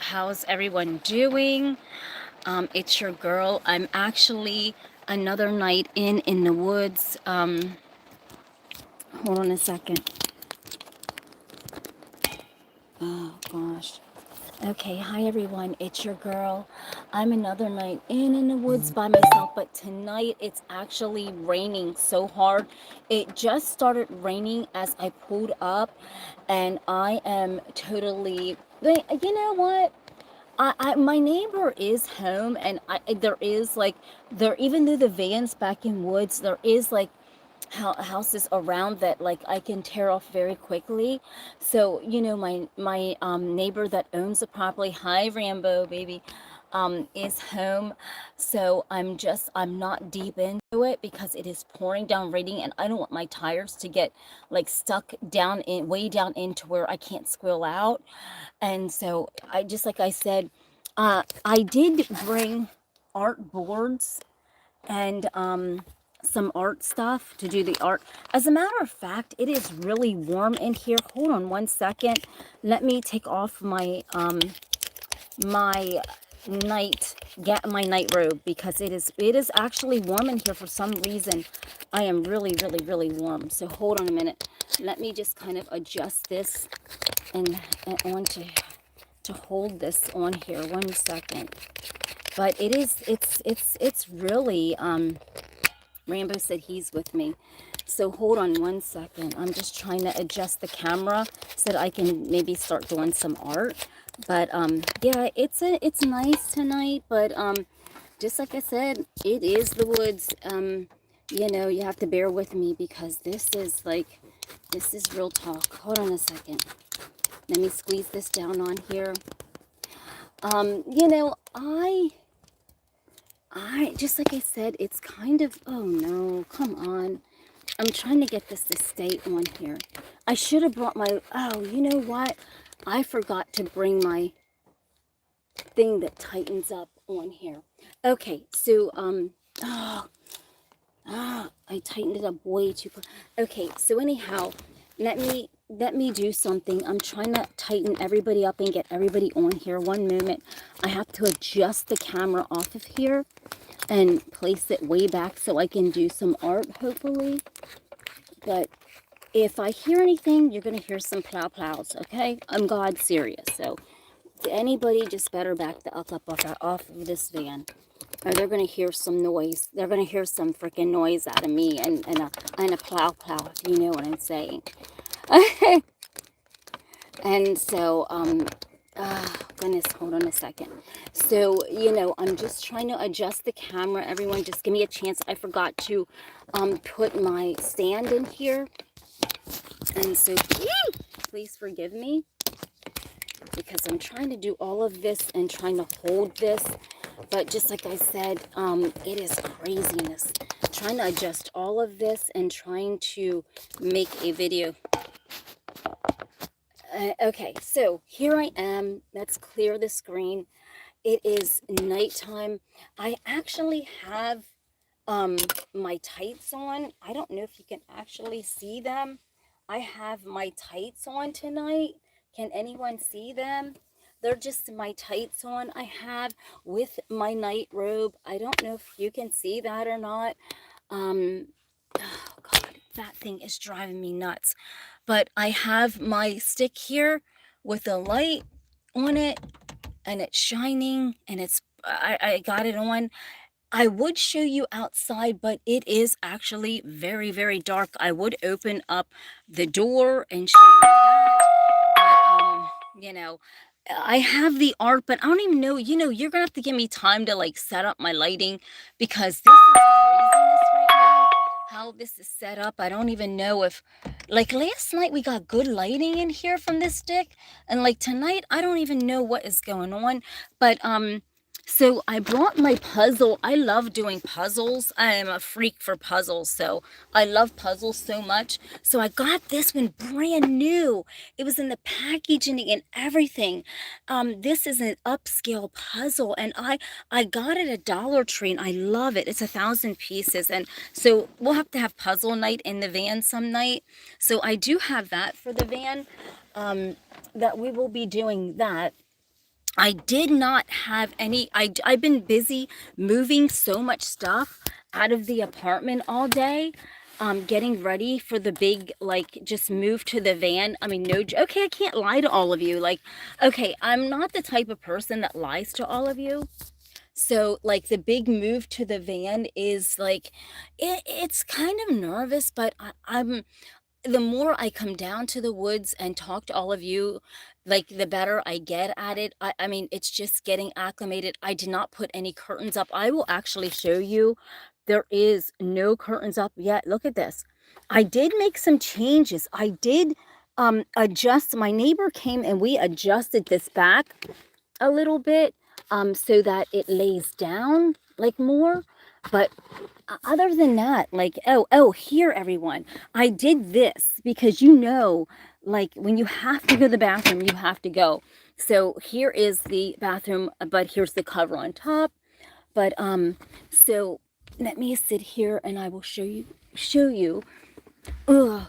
how's everyone doing? It's your girl. I'm actually another night in the woods. Hold on a second. Oh gosh. Okay, hi everyone. It's your girl. I'm another night in the woods by myself, but tonight it's actually raining so hard. It just started raining as I pulled up, and I am totally. You know what? My neighbor is home, and there is like even though the van's back in woods, there is like houses around that like I can tear off very quickly. So my neighbor that owns the property, hi Rambo baby, is home. So I'm not deep into it because it is pouring down raining, and I don't want my tires to get like stuck down in way down into where I can't squeal out. And so I just, like I said, I did bring art boards and some art stuff to do the art. As a matter of fact, it is really warm in here. Hold on one second. Let me take off my my my night robe, because it is actually warm in here for some reason. I am really warm. So hold on a minute. Let me just kind of adjust this and on to hold this on here. 1 second. But it's really Rambo said he's with me. So hold on 1 second. I'm just trying to adjust the camera so that I can maybe start doing some art. But yeah, it's nice tonight, but just like I said, it is the woods. You have to bear with me because this is real talk. Hold on a second. Let me squeeze this down on here. I just like I said, it's kind of, oh no, come on. I'm trying to get this to stay on here. I should have brought my, oh, you know what? I forgot to bring my thing that tightens up on here. Okay, so, I tightened it up way too far. Okay, so anyhow, let me do something. I'm trying to tighten everybody up and get everybody on here. 1 moment. I have to adjust the camera off of here and place it way back so I can do some art, hopefully. But if I hear anything, you're going to hear some plows, okay? I'm God serious. So anybody just better back the up off of this van, or they're going to hear some noise. They're going to hear some freaking noise out of me and a plow, if you know what I'm saying. And so, goodness, hold on a second. So, I'm just trying to adjust the camera. Everyone, just give me a chance. I forgot to put my stand in here. And so, please forgive me, because I'm trying to do all of this and trying to hold this. But just like I said, it is craziness. Trying to adjust all of this and trying to make a video. Okay, so here I am. Let's clear the screen. It is nighttime. I actually have my tights on. I don't know if you can actually see them. I have my tights on tonight. Can anyone see them? They're just my tights on. I have with my night robe. I don't know if you can see that or not. Oh God, that thing is driving me nuts. But I have my stick here with a light on it, and it's shining, and I got it on. I would show you outside, but it is actually very dark. I would open up the door and show you that. But, I have the art, but I don't even know, you're gonna have to give me time to like set up my lighting, because this is craziness right now, how this is set up. I don't even know if, like, last night we got good lighting in here from this stick, and like tonight, I don't even know what is going on. But so I brought my puzzle. I love doing puzzles. I am a freak for puzzles, so I love puzzles so much. So I got this one brand new. It was in the packaging and everything. This is an upscale puzzle, and I got it at Dollar Tree, and I love it. It's 1,000 pieces, and so we'll have to have puzzle night in the van some night. So I do have that for the van, that we will be doing that. I did not have any, I've been busy moving so much stuff out of the apartment all day, getting ready for the big, like, just move to the van. I mean, no, okay, I can't lie to all of you. Like, okay, I'm not the type of person that lies to all of you. So, like, the big move to the van is like, it's kind of nervous, but I'm the more I come down to the woods and talk to all of you, like, the better I get at it. I mean, it's just getting acclimated. I did not put any curtains up. I will actually show you. There is no curtains up yet. Look at this. I did make some changes. I did adjust. My neighbor came and we adjusted this back a little bit so that it lays down like more. But other than that, like, oh, here, everyone, I did this because, you know, like, when you have to go to the bathroom, you have to go. So here is the bathroom, but here's the cover on top. But so let me sit here and I will show you. Ooh.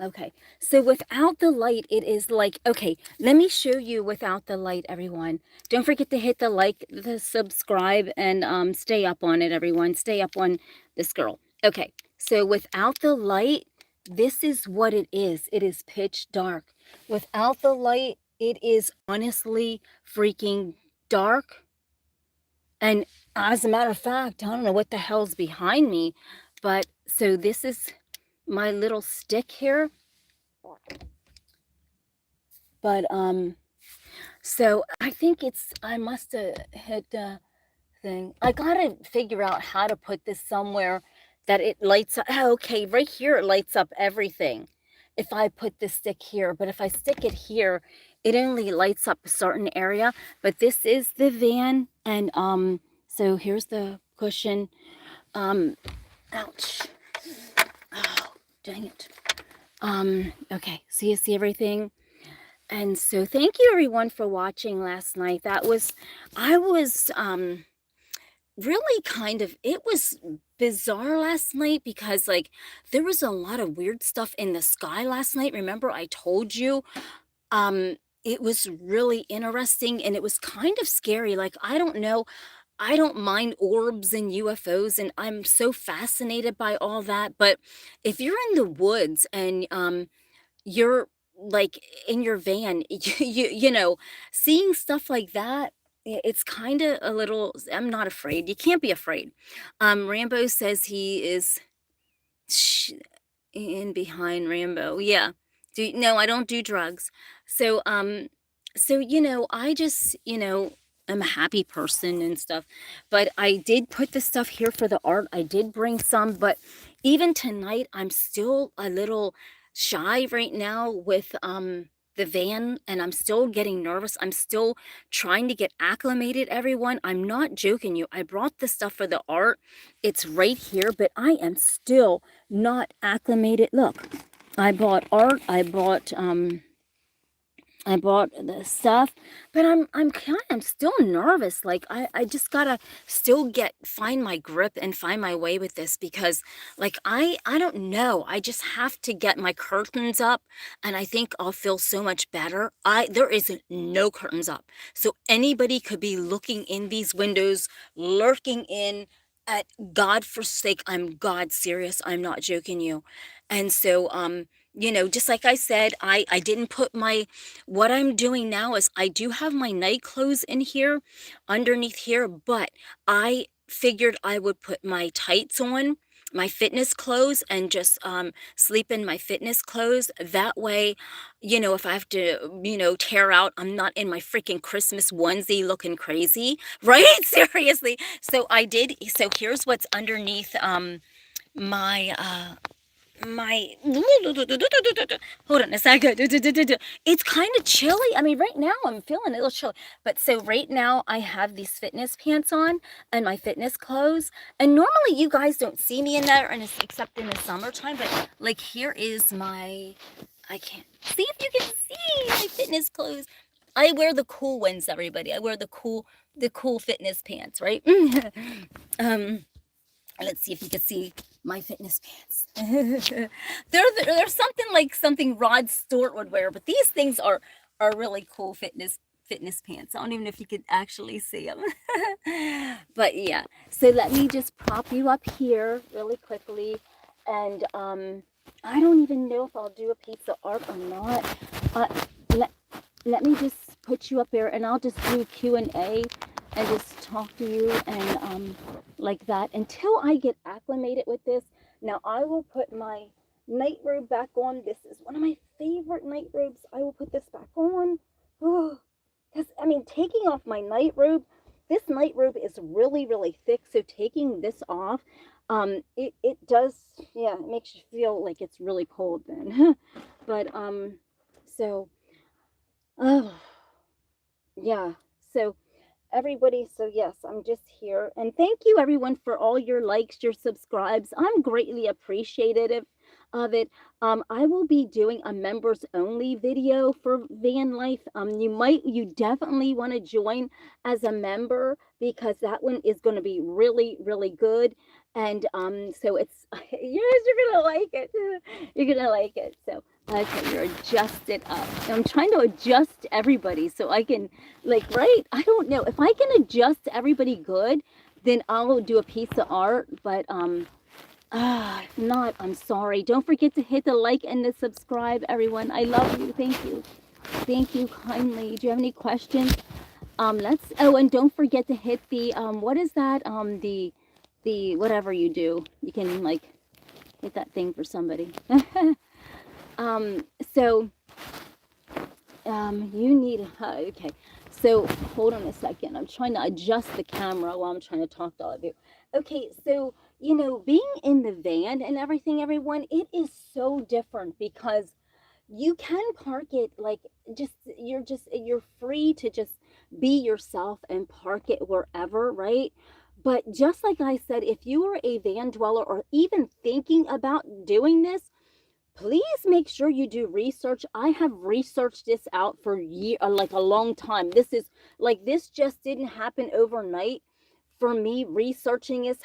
Okay, so without the light, it is like, okay, let me show you without the light, everyone. Don't forget to hit the like, the subscribe, and stay up on it, everyone. Stay up on this girl. Okay, so without the light, this is what it is. It is pitch dark. Without the light, it is honestly freaking dark. And as a matter of fact, I don't know what the hell's behind me, but so this is my little stick here. But so I think I must have hit the thing. I gotta figure out how to put this somewhere that it lights up. Oh, okay, right here it lights up everything if I put this stick here. But if I stick it here, it only lights up a certain area. But this is the van, and so here's the cushion. Ouch. Oh, dang it. Okay, so you see everything. And so thank you everyone for watching last night. I was really kind of, it was bizarre last night because, like, there was a lot of weird stuff in the sky last night. Remember I told you it was really interesting and it was kind of scary. Like, I don't know, I don't mind orbs and UFOs and I'm so fascinated by all that, but if you're in the woods and you're, like, in your van, you know, seeing stuff like that, it's kind of a little, I'm not afraid. You can't be afraid. Rambo says he is in behind Rambo. Yeah. No, I don't do drugs. So, you know, I just, you know, I'm a happy person and stuff, but I did put the stuff here for the art. I did bring some, but even tonight, I'm still a little shy right now with, the van, and I'm still getting nervous. I'm still trying to get acclimated, everyone. I'm not joking you. I brought the stuff for the art. It's right here, but I am still not acclimated. Look, I bought art. I bought the stuff, but I'm still nervous. Like, I just gotta still find my grip and find my way with this because, like, I don't know. I just have to get my curtains up and I think I'll feel so much better. There is no curtains up. So anybody could be looking in these windows, lurking in at God forsake. I'm God serious. I'm not joking you. And so, you know, just like I said, I didn't put what I'm doing now is I do have my night clothes in here, underneath here, but I figured I would put my tights on, my fitness clothes, and just sleep in my fitness clothes. That way, you know, if I have to, you know, tear out, I'm not in my freaking Christmas onesie looking crazy, right? Seriously. So I did. So here's what's underneath my my hold on a second. It's kind of chilly. I mean, right now I'm feeling a little chilly, but so right now I have these fitness pants on and my fitness clothes, and normally you guys don't see me in there, and it's except in the summertime. But, like, here is my, I can't see if you can see my fitness clothes. I wear the cool ones, everybody. I wear the cool fitness pants, right? Let's see if you can see my fitness pants. They're something like something Rod Stewart would wear, but these things are really cool fitness fitness pants. I don't even know if you could actually see them. But yeah, so let me just prop you up here really quickly. And I don't even know if I'll do a piece of art or not. Uh, let me just put you up there, and I'll just do Q&A and just talk to you and like that until I get acclimated with this. Now I will put my night robe back on. This is one of my favorite night robes. I will put this back on. Oh, because I mean, taking off my night robe, this night robe is really, really thick. So taking this off, it does, yeah, it makes you feel like it's really cold then. But so, oh, yeah. So everybody, so yes, I'm just here, and thank you everyone for all your likes, your subscribes. I'm greatly appreciative of it. I will be doing a members only video for Vanlife. You definitely want to join as a member, because that one is going to be really, really good. And so it's you're gonna like it. You're gonna like it. So okay, you're adjusted up. I'm trying to adjust everybody so I can, like, right? I don't know. If I can adjust everybody good, then I'll do a piece of art. But if not, I'm sorry. Don't forget to hit the like and the subscribe, everyone. I love you. Thank you. Thank you kindly. Do you have any questions? And don't forget to hit the what is that? The whatever you do. You can like hit that thing for somebody. So you need, okay, so hold on a second. I'm trying to adjust the camera while I'm trying to talk to all of you. Okay, so, you know, being in the van and everything, everyone, it is so different because you can park it like you're free to just be yourself and park it wherever, right? But just like I said, if you are a van dweller or even thinking about doing this, please make sure you do research. I have researched this out for like a long time. This just didn't happen overnight for me. Researching is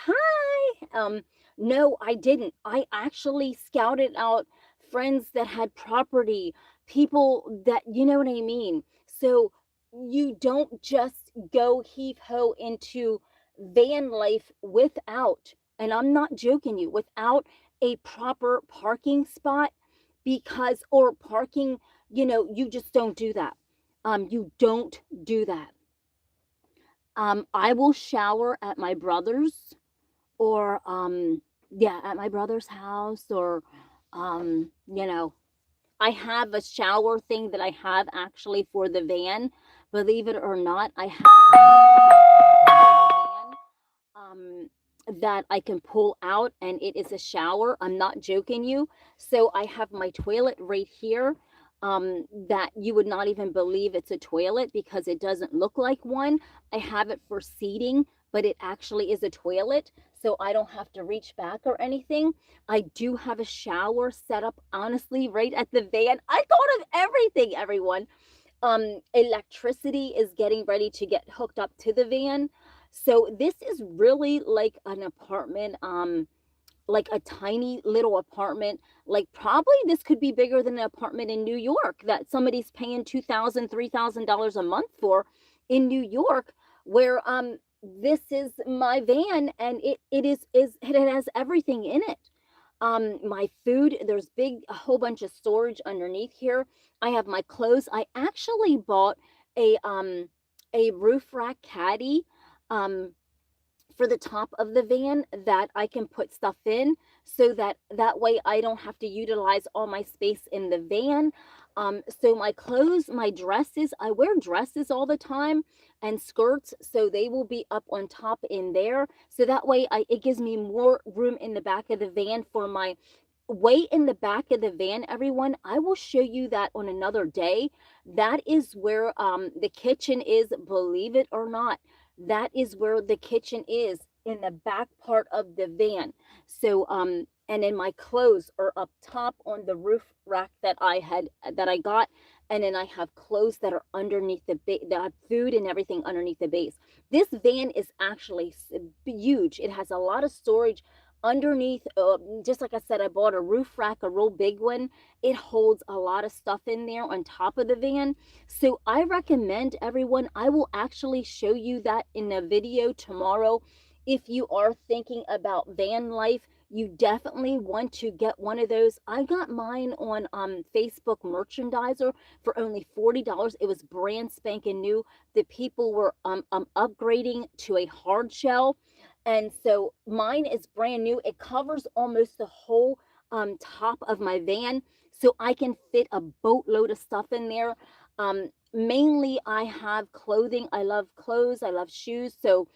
no, I didn't. I actually scouted out friends that had property, people that, you know what I mean? So you don't just go heave ho into van life without, and I'm not joking you, without a proper parking spot, because, or parking, you know, you just don't do that. You don't do that. I will shower at my brother's, or yeah, at my brother's house, or you know, I have a shower thing that I have actually for the van. Believe it or not, I have that I can pull out, and it is a shower. I'm not joking you. So I have my toilet right here, that you would not even believe it's a toilet because it doesn't look like one. I have it for seating, but it actually is a toilet, so I don't have to reach back or anything. I do have a shower set up, honestly, right at the van. I thought of everything, everyone. Electricity is getting ready to get hooked up to the van. So this is really like an apartment, like a tiny little apartment. Like probably this could be bigger than an apartment in New York that somebody's paying $2,000, $3,000 a month for in New York, where this is my van, and it has everything in it. My food, there's a whole bunch of storage underneath here. I have my clothes. I actually bought a roof rack caddy um for the top of the van that I can put stuff in, so that way I don't have to utilize all my space in the van. So my clothes, my dresses, I wear dresses all the time, and skirts, so they will be up on top in there. So that way it gives me more room in the back of the van for my way in the back of the van, everyone. I will show you that on another day. That is where the kitchen is, believe it or not. That is where the kitchen is, in the back part of the van. So and then my clothes are up top on the roof rack that I got, and then I have clothes that are underneath the base, that have food and everything underneath the base. This van is actually huge. It has a lot of storage underneath, just like I said, I bought a roof rack, a real big one. It holds a lot of stuff in there on top of the van. So I recommend everyone, I will actually show you that in a video tomorrow. If you are thinking about van life, you definitely want to get one of those. I got mine on Facebook Merchandiser for only $40. It was brand spanking new. The people were upgrading to a hard shell, and so mine is brand new. It covers almost the whole top of my van, so I can fit a boatload of stuff in there. Mainly I have clothing. I love clothes, I love shoes. So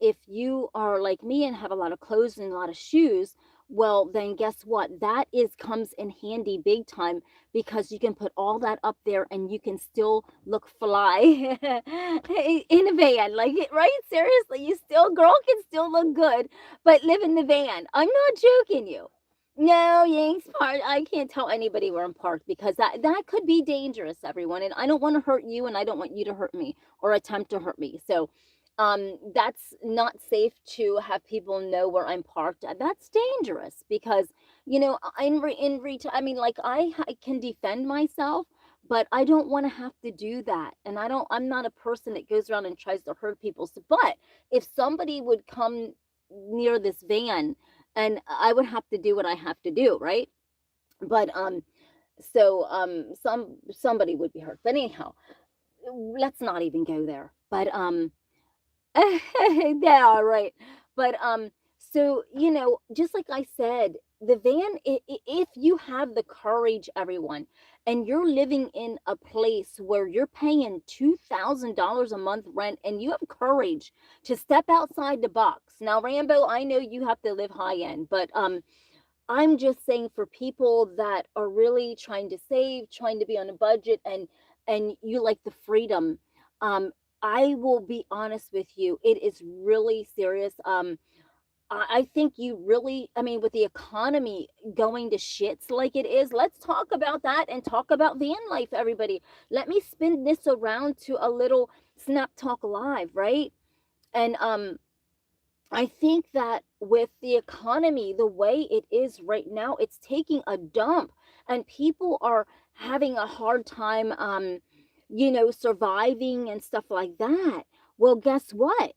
if you are like me and have a lot of clothes and a lot of shoes, well, then guess what? That is comes in handy big time, because you can put all that up there and you can still look fly in a van, like it, right? Seriously, you still, girl, can still look good, but live in the van. I'm not joking you. No, Yanks Park. I can't tell anybody where I'm parked, because that could be dangerous, everyone. And I don't want to hurt you, and I don't want you to hurt me or attempt to hurt me. So that's not safe to have people know where I'm parked. That's dangerous, because I mean, like, I can defend myself, but I don't want to have to do that. And I'm not a person that goes around and tries to hurt people. So, but if somebody would come near this van, and I would have to do what I have to do, right? But somebody would be hurt. But anyhow, let's not even go there. But yeah, right. But so just like I said, the van, if you have the courage, everyone, and you're living in a place where you're paying $2,000 a month rent, and you have courage to step outside the box. Now, Rambo, I know you have to live high end, but I'm just saying, for people that are really trying to save, trying to be on a budget, and you like the freedom, um, I will be honest with you, it is really serious. I think you really, I mean, with the economy going to shits like it is, let's talk about that and talk about van life, everybody. Let me spin this around to a little Snap Talk Live, right? And I think that with the economy the way it is right now, it's taking a dump, and people are having a hard time, surviving and stuff like that. Well, guess what?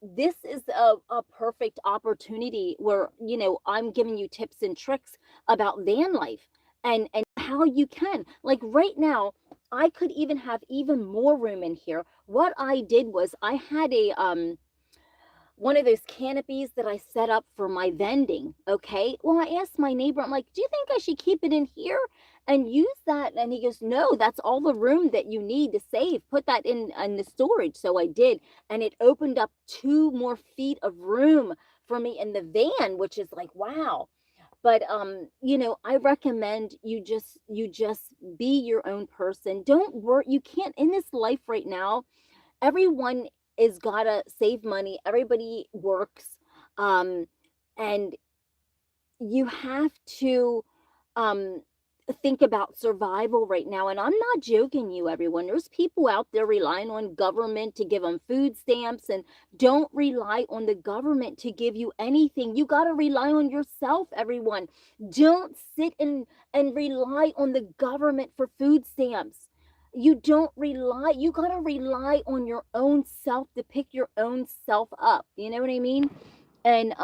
This is a perfect opportunity where, I'm giving you tips and tricks about van life, and how you can, like, right now, I could even have even more room in here. What I did was, I had a one of those canopies that I set up for my vending. Okay. Well, I asked my neighbor, I'm like, do you think I should keep it in here and use that? And he goes, no, that's all the room that you need to save. Put that in the storage. So I did. And it opened up 2 more feet of room for me in the van, which is like, wow. But I recommend you just be your own person. Don't worry. You can't, in this life right now, everyone is gotta save money. Everybody works. Um, and you have to um, think about survival right now. And I'm not joking you, everyone. There's people out there relying on government to give them food stamps, and don't rely on the government to give you anything. You got to rely on yourself, everyone. Don't sit and rely on the government for food stamps. You got to rely on your own self to pick your own self up. You know what I mean? And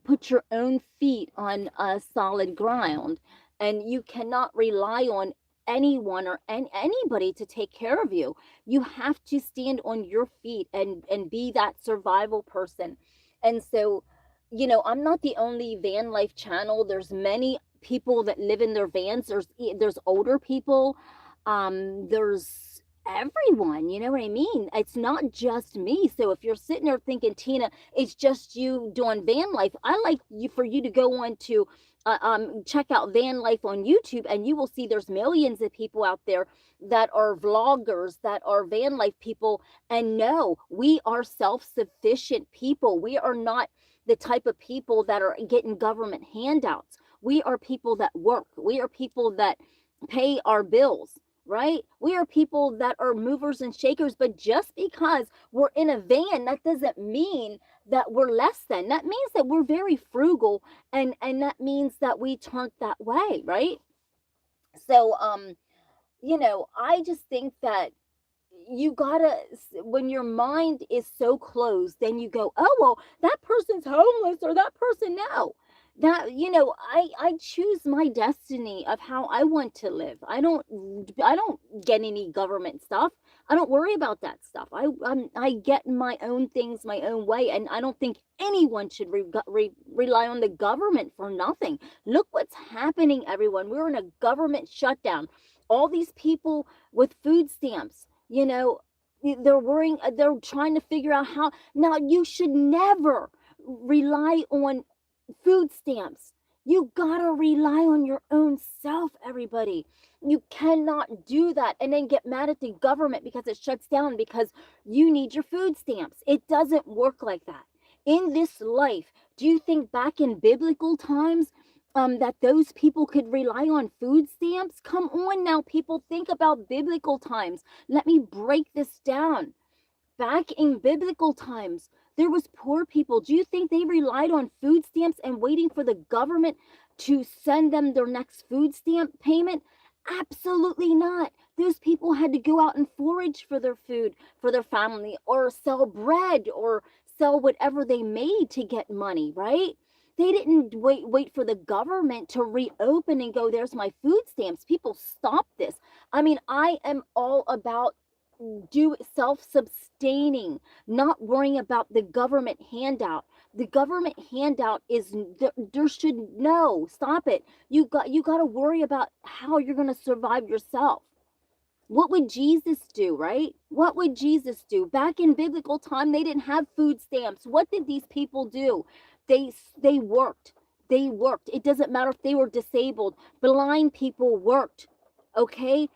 put your own feet on a solid ground, and you cannot rely on anyone or anybody to take care of you. You have to stand on your feet and be that survival person. And so, I'm not the only van life channel. There's many people that live in their vans. There's older people, there's everyone, you know what I mean? It's not just me. So if you're sitting there thinking, Tina, it's just you doing van life, I like you for you to go on to check out van life on YouTube, and you will see there's millions of people out there that are vloggers, that are van life people. And no, we are self-sufficient people. We are not the type of people that are getting government handouts. We are people that work. We are people that pay our bills. right? We are people that are movers and shakers, but just because we're in a van, that doesn't mean that we're less than. That means that we're very frugal, and that means that we turned that way, right? So I just think that you gotta, when your mind is so closed, then you go, oh well, that person's homeless, or that person, no, that, I choose my destiny of how I want to live. I don't get any government stuff. I don't worry about that stuff. I get my own things my own way, and I don't think anyone should rely on the government for nothing. Look what's happening, everyone. We're in a government shutdown. All these people with food stamps, they're trying to figure out how. Now, you should never rely on food stamps. You gotta rely on your own self, everybody. You cannot do that and then get mad at the government because it shuts down because you need your food stamps. It doesn't work like that. In this life, do you think back in biblical times that those people could rely on food stamps? Come on now, people, think about biblical times. Let me break this down. Back in biblical times, there was poor people. Do you think they relied on food stamps and waiting for the government to send them their next food stamp payment? Absolutely not. Those people had to go out and forage for their food for their family, or sell bread, or sell whatever they made to get money, right? They didn't wait for the government to reopen and go, there's my food stamps. People, stop this. I mean, I am all about do self-sustaining, not worrying about the government handout. The government handout is, there should, no, stop it. You got to worry about how you're going to survive yourself. What would Jesus do, right? What would Jesus do? Back in biblical time, they didn't have food stamps. What did these people do? They worked. They worked. It doesn't matter if they were disabled. Blind people worked. Okay?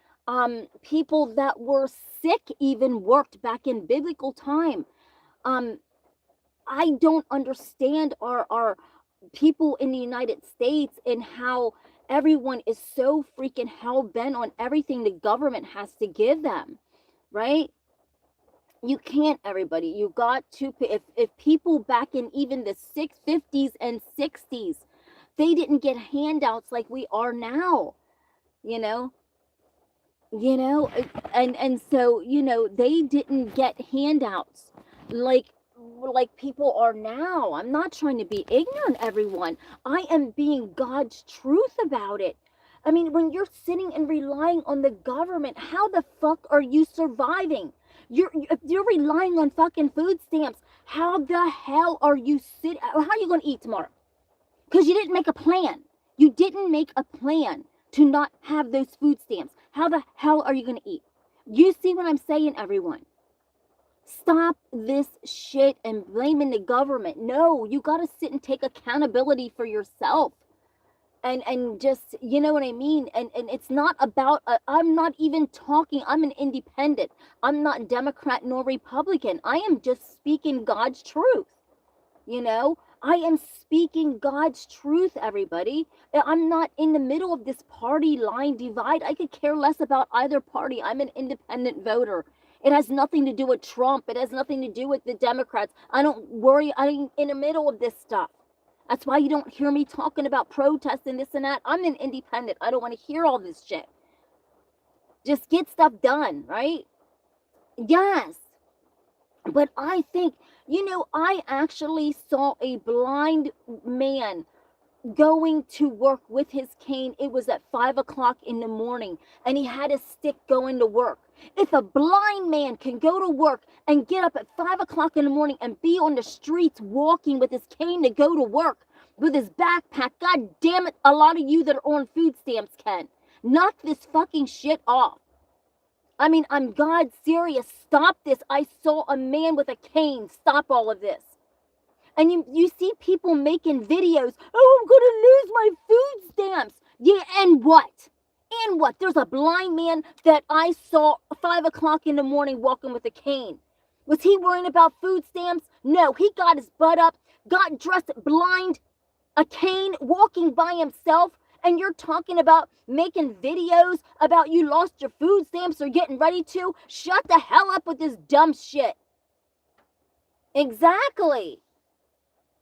People that were sick even worked back in biblical time. I don't understand our people in the United States and how everyone is so freaking hell-bent on everything the government has to give them, right? You can't, everybody. You got to, if people back in even the 50s and 60s, they didn't get handouts like we are now, you know? And so, they didn't get handouts like people are now. I'm not trying to be ignorant, everyone. I am being God's truth about it. I mean, when you're sitting and relying on the government, how the fuck are you surviving? If you're relying on fucking food stamps, how the hell are you how are you going to eat tomorrow? Because you didn't make a plan. You didn't make a plan to not have those food stamps. How the hell are you going to eat? You see what I'm saying, everyone? Stop this shit and blaming the government. No, you got to sit and take accountability for yourself. And just, you know what I mean? And it's not about, I'm not even talking, I'm an independent. I'm not Democrat nor Republican. I am just speaking God's truth. I am speaking God's truth, everybody. I'm not in the middle of this party line divide. I could care less about either party. I'm an independent voter. It has nothing to do with Trump. It has nothing to do with the Democrats. I don't worry. I'm in the middle of this stuff. That's why you don't hear me talking about protests and this and that. I'm an independent. I don't want to hear all this shit. Just get stuff done, right? Yes. But I think, I actually saw a blind man going to work with his cane. It was at 5 o'clock in the morning, and he had a stick going to work. If a blind man can go to work and get up at 5 o'clock in the morning and be on the streets walking with his cane to go to work with his backpack, God damn it, a lot of you that are on food stamps can. Knock this fucking shit off. I mean, I'm God serious. Stop this. I saw a man with a cane. Stop all of this. And you see people making videos. Oh, I'm going to lose my food stamps. Yeah, and what? And what? There's a blind man that I saw 5 o'clock in the morning walking with a cane. Was he worrying about food stamps? No, he got his butt up, got dressed blind, a cane, walking by himself, and you're talking about making videos about you lost your food stamps or getting ready to. Shut the hell up with this dumb shit. Exactly.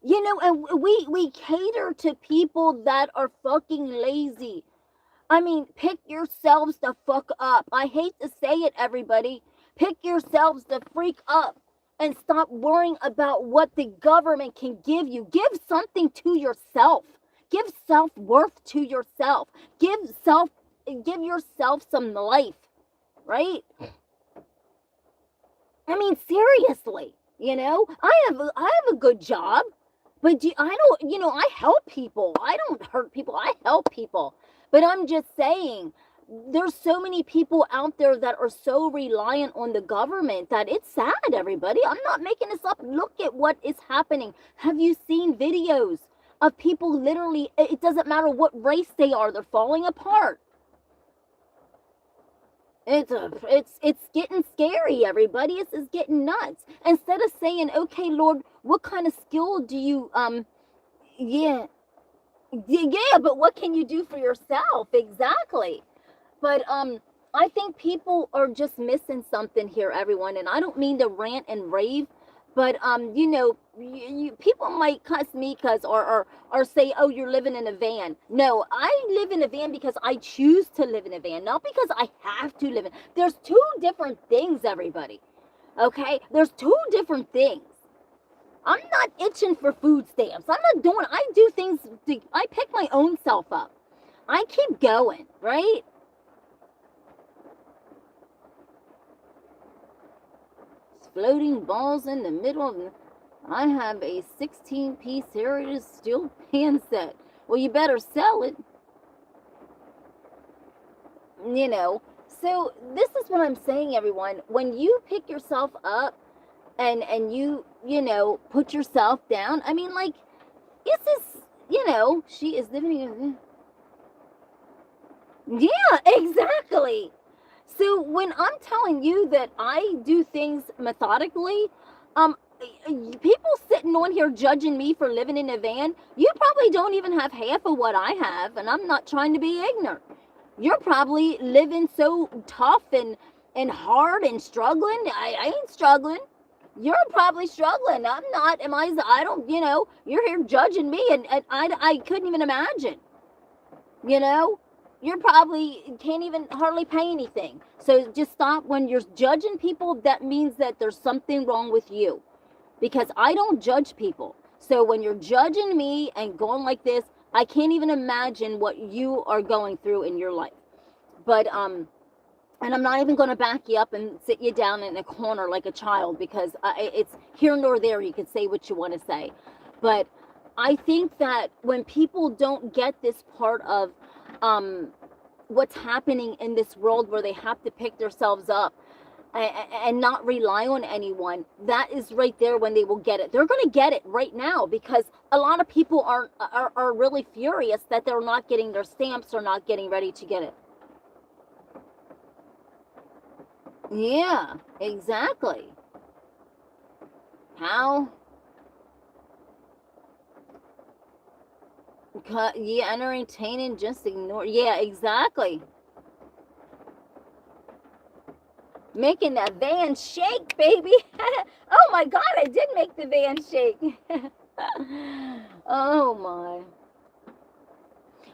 You know, and we cater to people that are fucking lazy. I mean, pick yourselves the fuck up. I hate to say it, everybody. Pick yourselves the freak up and stop worrying about what the government can give you. Give something to yourself. Give self-worth to yourself. Give yourself some life, right? I mean, seriously, you know, I have a good job, but I help people. I don't hurt people. I help people. But I'm just saying, there's so many people out there that are so reliant on the government that it's sad, everybody. I'm not making this up. Look at what is happening. Have you seen videos of people literally, it doesn't matter what race they are, they're falling apart. It's getting scary, everybody. It's getting nuts. Instead of saying, okay, Lord, what kind of skill do you, yeah, but what can you do for yourself? Exactly. But I think people are just missing something here, everyone. And I don't mean to rant and rave, but you know, people might cuss me or say, oh, you're living in a van. No, I live in a van because I choose to live in a van, not because I have to live in. There's two different things, everybody. Okay, there's two different things. I'm not itching for food stamps. I do things, I pick my own self up. I keep going, right? Floating balls in the middle of, I have a 16-piece heritage steel pan set. Well, you better sell it. You know, so this is what I'm saying, everyone. When you pick yourself up, and you know, put yourself down. I mean, like, this is, you know, she is living in. Yeah, exactly. So when I'm telling you that I do things methodically, people sitting on here judging me for living in a van, you probably don't even have half of what I have, and I'm not trying to be ignorant. You're probably living so tough and hard and struggling. I ain't struggling. You're probably struggling. I'm not. I don't, you know, you're here judging me, and I couldn't even imagine. You know, you're probably can't even hardly pay anything. So just stop. When you're judging people, that means that there's something wrong with you, because I don't judge people. So when you're judging me and going like this, I can't even imagine what you are going through in your life. But and I'm not even going to back you up and sit you down in a corner like a child, because it's here nor there. You can say what you want to say. But I think that when people don't get this part of what's happening in this world, where they have to pick themselves up and not rely on anyone, that is right there when they will get it. They're going to get it right now, because a lot of people are really furious that they're not getting their stamps or not getting ready to get it. Yeah, exactly. How? Yeah, entertaining, just ignore. Yeah, exactly. Making that van shake, baby. Oh my God, I did make the van shake. Oh my.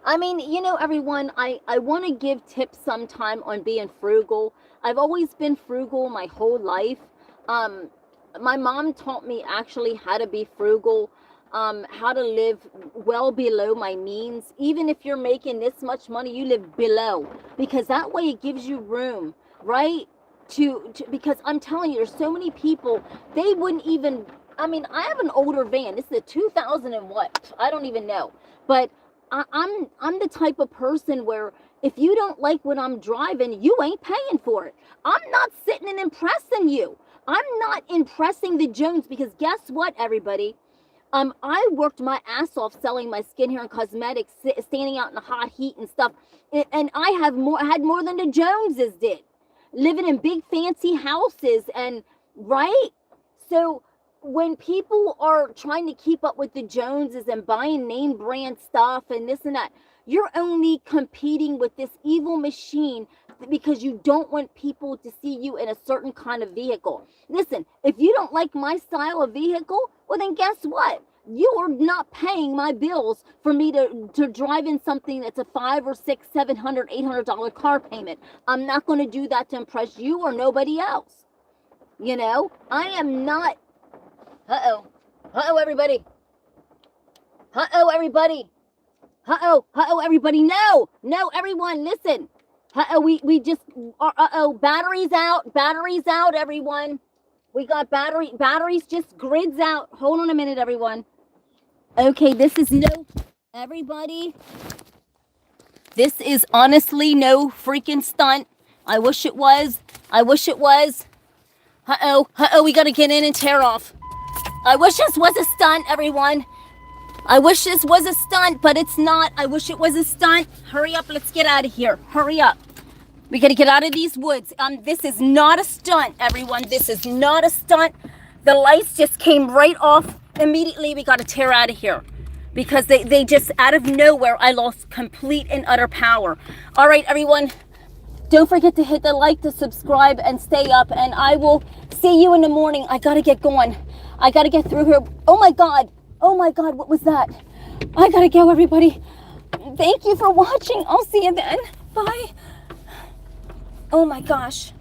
I mean, you know, everyone, I want to give tips sometime on being frugal. I've always been frugal my whole life. My mom taught me actually how to be frugal, how to live well below my means. Even if you're making this much money, you live below, because that way it gives you room, right? Because I'm telling you, there's so many people, they wouldn't even, I mean, I have an older van. This is a 2000 and what? I don't even know. But I'm the type of person where if you don't like what I'm driving, you ain't paying for it. I'm not sitting and impressing you. I'm not impressing the Jones, because guess what, everybody? I worked my ass off selling my skincare and cosmetics, standing out in the hot heat and stuff, and I had more than the Joneses did, living in big fancy houses, and right. So when people are trying to keep up with the Joneses and buying name brand stuff and this and that, You're only competing with this evil machine because you don't want people to see you in a certain kind of vehicle. Listen, if you don't like my style of vehicle, well then guess what? You are not paying my bills for me to drive in something that's a $500 or $600, $700, $800 car payment. I'm not going to do that to impress you or nobody else. You know, I am not. Uh-oh, everybody. Uh-oh, everybody. Uh-oh, everybody. No, everyone, listen. We just, batteries out, everyone. We got batteries just grids out. Hold on a minute, everyone. Okay, this is everybody. This is honestly no freaking stunt. I wish it was. Uh-oh, we gotta get in and tear off. I wish this was a stunt, everyone. I wish this was a stunt, but it's not. I wish it was a stunt. Hurry up, let's get out of here. Hurry up. We gotta get out of these woods. This is not a stunt, everyone. This is not a stunt. The lights just came right off immediately. We gotta tear out of here because they just, out of nowhere, I lost complete and utter power. All right, everyone. Don't forget to hit the like, to subscribe, and stay up. And I will see you in the morning. I gotta get going. I gotta get through here. Oh my God, what was that? I gotta go, everybody. Thank you for watching. I'll see you then. Bye. Oh my gosh.